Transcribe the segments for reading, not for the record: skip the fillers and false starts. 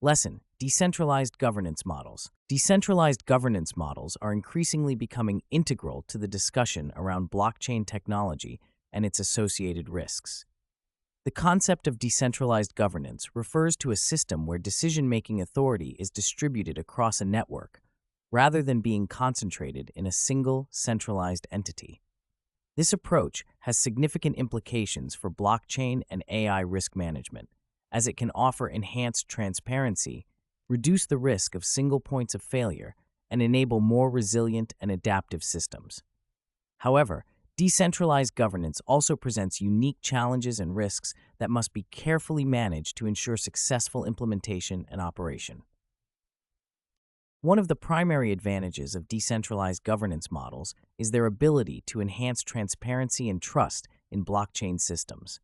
Lesson: Decentralized governance models. Decentralized governance models are increasingly becoming integral to the discussion around blockchain technology and its associated risks. The concept of decentralized governance refers to a system where decision-making authority is distributed across a network, rather than being concentrated in a single centralized entity. This approach has significant implications for blockchain and AI risk management, as it can offer enhanced transparency, reduce the risk of single points of failure, and enable more resilient and adaptive systems. However, decentralized governance also presents unique challenges and risks that must be carefully managed to ensure successful implementation and operation. One of the primary advantages of decentralized governance models is their ability to enhance transparency and trust in blockchain systems.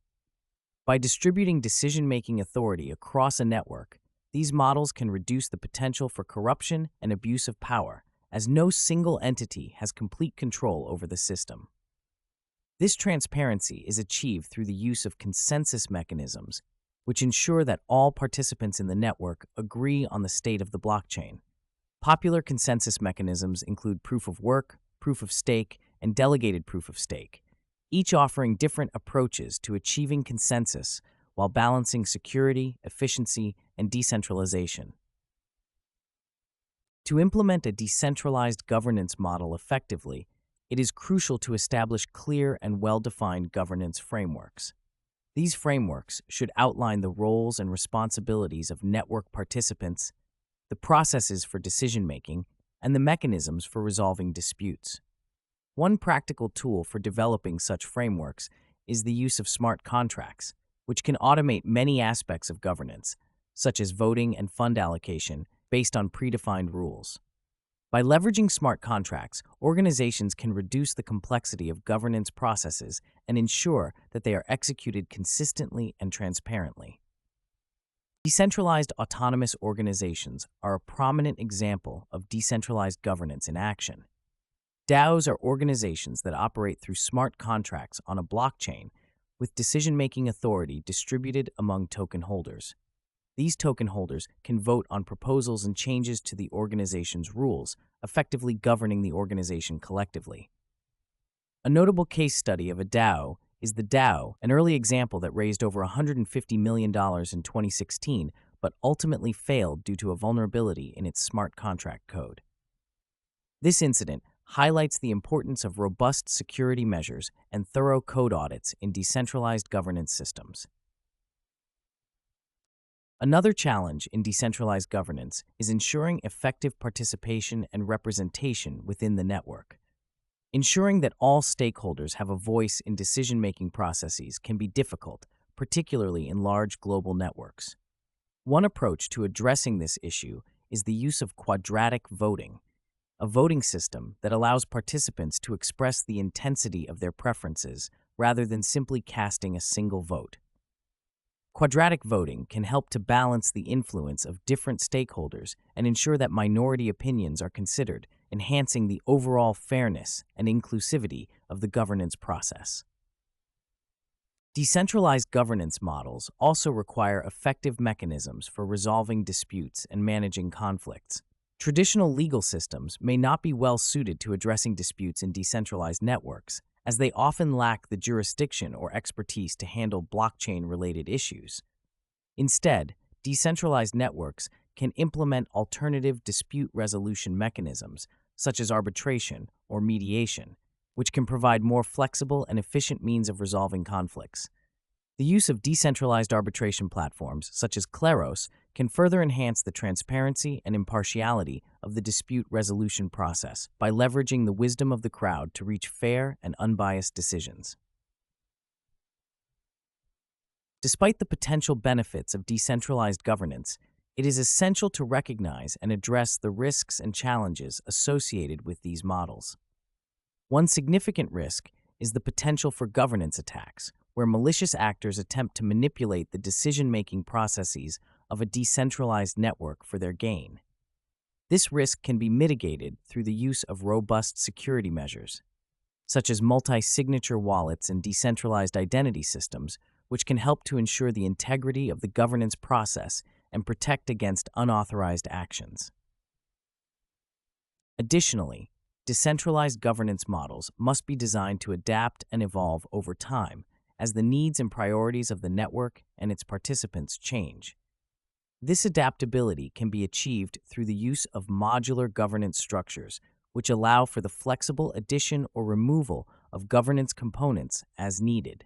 By distributing decision-making authority across a network, these models can reduce the potential for corruption and abuse of power, as no single entity has complete control over the system. This transparency is achieved through the use of consensus mechanisms, which ensure that all participants in the network agree on the state of the blockchain. Popular consensus mechanisms include proof of work, proof of stake, and delegated proof of stake, each offering different approaches to achieving consensus while balancing security, efficiency, and decentralization. To implement a decentralized governance model effectively, it is crucial to establish clear and well-defined governance frameworks. These frameworks should outline the roles and responsibilities of network participants, the processes for decision-making, and the mechanisms for resolving disputes. One practical tool for developing such frameworks is the use of smart contracts, which can automate many aspects of governance, such as voting and fund allocation, based on predefined rules. By leveraging smart contracts, organizations can reduce the complexity of governance processes and ensure that they are executed consistently and transparently. Decentralized autonomous organizations are a prominent example of decentralized governance in action. DAOs are organizations that operate through smart contracts on a blockchain with decision-making authority distributed among token holders. These token holders can vote on proposals and changes to the organization's rules, effectively governing the organization collectively. A notable case study of a DAO is the DAO, an early example that raised over $150 million in 2016, but ultimately failed due to a vulnerability in its smart contract code. This incident highlights the importance of robust security measures and thorough code audits in decentralized governance systems. Another challenge in decentralized governance is ensuring effective participation and representation within the network. Ensuring that all stakeholders have a voice in decision-making processes can be difficult, particularly in large global networks. One approach to addressing this issue is the use of quadratic voting, a voting system that allows participants to express the intensity of their preferences rather than simply casting a single vote. Quadratic voting can help to balance the influence of different stakeholders and ensure that minority opinions are considered, enhancing the overall fairness and inclusivity of the governance process. Decentralized governance models also require effective mechanisms for resolving disputes and managing conflicts. Traditional legal systems may not be well suited to addressing disputes in decentralized networks, as they often lack the jurisdiction or expertise to handle blockchain-related issues. Instead, decentralized networks can implement alternative dispute resolution mechanisms, such as arbitration or mediation, which can provide more flexible and efficient means of resolving conflicts. The use of decentralized arbitration platforms, such as Kleros, can further enhance the transparency and impartiality of the dispute resolution process by leveraging the wisdom of the crowd to reach fair and unbiased decisions. Despite the potential benefits of decentralized governance, it is essential to recognize and address the risks and challenges associated with these models. One significant risk is the potential for governance attacks, where malicious actors attempt to manipulate the decision-making processes of a decentralized network for their gain. This risk can be mitigated through the use of robust security measures, such as multi-signature wallets and decentralized identity systems, which can help to ensure the integrity of the governance process and protect against unauthorized actions. Additionally, decentralized governance models must be designed to adapt and evolve over time as the needs and priorities of the network and its participants change. This adaptability can be achieved through the use of modular governance structures, which allow for the flexible addition or removal of governance components as needed.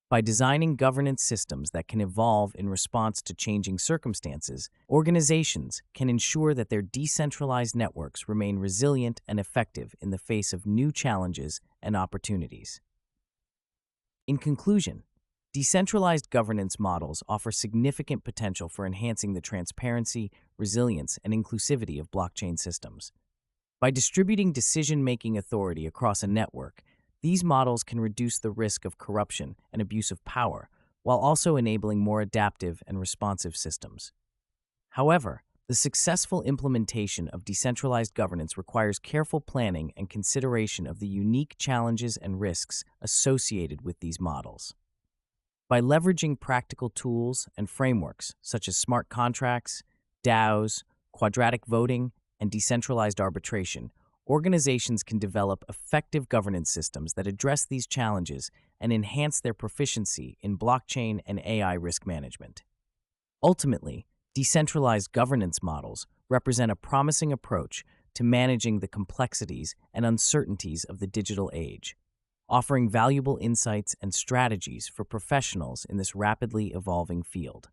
By designing governance systems that can evolve in response to changing circumstances, organizations can ensure that their decentralized networks remain resilient and effective in the face of new challenges and opportunities. In conclusion, decentralized governance models offer significant potential for enhancing the transparency, resilience, and inclusivity of blockchain systems. By distributing decision-making authority across a network, these models can reduce the risk of corruption and abuse of power, while also enabling more adaptive and responsive systems. However, the successful implementation of decentralized governance requires careful planning and consideration of the unique challenges and risks associated with these models. By leveraging practical tools and frameworks such as smart contracts, DAOs, quadratic voting, and decentralized arbitration, organizations can develop effective governance systems that address these challenges and enhance their proficiency in blockchain and AI risk management. Ultimately, decentralized governance models represent a promising approach to managing the complexities and uncertainties of the digital age, offering valuable insights and strategies for professionals in this rapidly evolving field.